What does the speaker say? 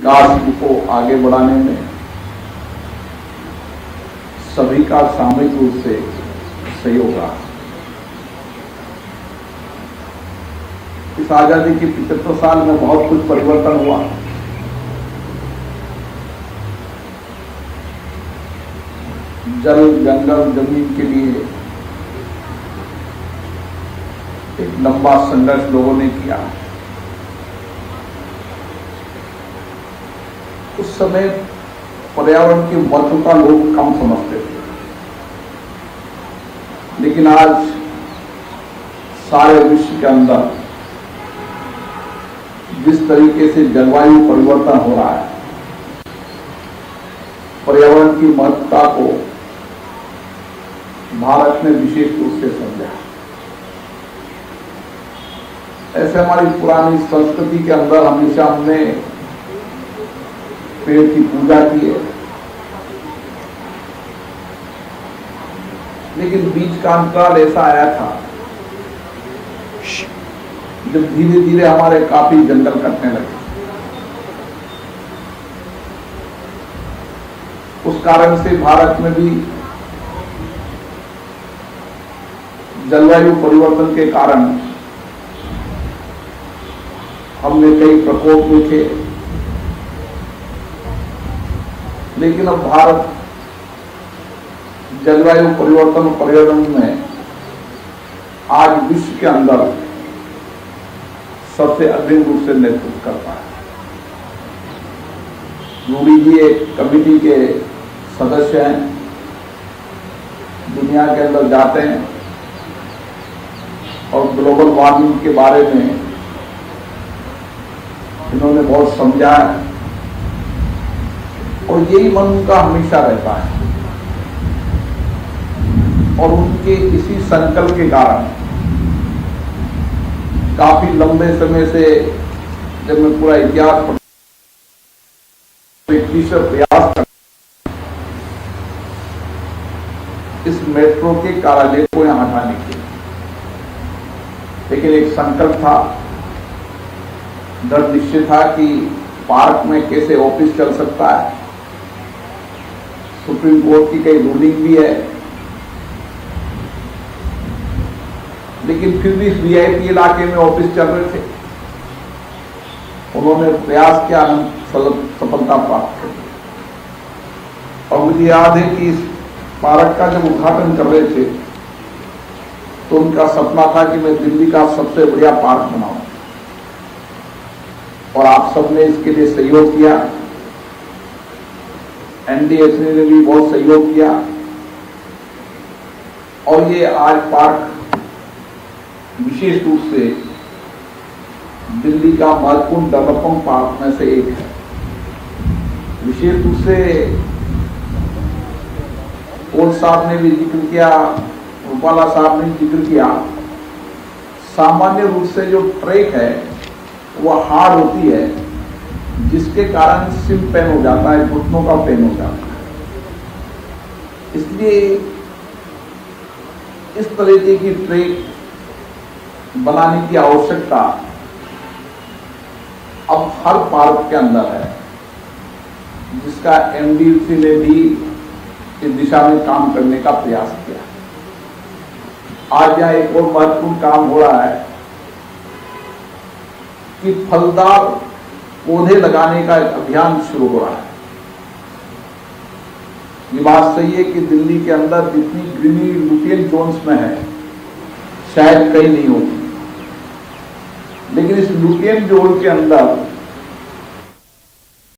विकास को आगे बढ़ाने में सभी का सामूहिक रूप से सहयोग रहा। इस आजादी के 75 साल में बहुत कुछ परिवर्तन हुआ। जल, जंगल, जमीन के लिए एक लंबा संघर्ष लोगों ने किया। उस समय पर्यावरण की महत्वता लोग कम समझते थे, लेकिन आज सारे विश्व के अंदर जिस तरीके से जलवायु परिवर्तन हो रहा है, पर्यावरण की महत्वता को भारत ने विशेष रूप से समझा। ऐसे हमारी पुरानी संस्कृति के अंदर हमेशा हमने पेड़ की पूजा की है, लेकिन बीच का अंतराल ऐसा आया था जब धीरे धीरे हमारे काफी जंगल कटने लगे। उस कारण से भारत में भी जलवायु परिवर्तन के कारण हमने कई प्रकोप देखे, लेकिन अब भारत जलवायु परिवर्तन पर्यावरण में आज विश्व के अंदर सबसे अग्रिम रूप से नेतृत्व करता है। रूडी जी एक कमेटी के सदस्य हैं, दुनिया के अंदर जाते हैं और ग्लोबल वार्मिंग के बारे में इन्होंने बहुत समझा है और यही मन उनका हमेशा रहता है। और उनके इसी संकल्प के कारण काफी लंबे समय से, जब मैं पूरा इतिहास प्रयास कर इस मेट्रो के कार्यालय को यहां हटाने के, लेकिन एक संकल्प था, दृढ़ निश्चय था कि पार्क में कैसे ऑफिस चल सकता है। सुप्रीम कोर्ट की कई रूलिंग भी है, लेकिन फिर भी इस वीआईपी इलाके में ऑफिस चल रहे थे। उन्होंने प्रयास किया, सफलता प्राप्त कर। और मुझे याद है कि इस पार्क का जब उद्घाटन कर रहे थे तो उनका सपना था कि मैं दिल्ली का सबसे बढ़िया पार्क बनाऊं, और आप सबने इसके लिए सहयोग किया। एनडीएसए ने भी बहुत सहयोग किया और ये आज पार्क विशेष रूप से दिल्ली का महत्वपूर्ण डेवलपमेंट पार्क में से एक है। विशेष रूप से कोल साहब ने भी जिक्र किया, रूपाला साहब ने जिक्र किया, सामान्य रूप से जो ट्रैक है वह हार्ड होती है, जिसके कारण सिम पेन हो जाता है, घुटनों का पेन हो जाता है। इसलिए इस तरीके की ट्रैक बनाने की आवश्यकता अब हर पार्क के अंदर है, जिसका एमडीसी ने भी इस दिशा में काम करने का प्रयास किया। आज यहां एक और महत्वपूर्ण काम हो रहा है कि फलदार पौधे लगाने का एक अभियान शुरू हो रहा है। ये बात सही है कि दिल्ली के अंदर जितनी ग्रीनरी लुटियन जोन्स में है शायद कहीं नहीं होती, लेकिन इस लुटियन जोन के अंदर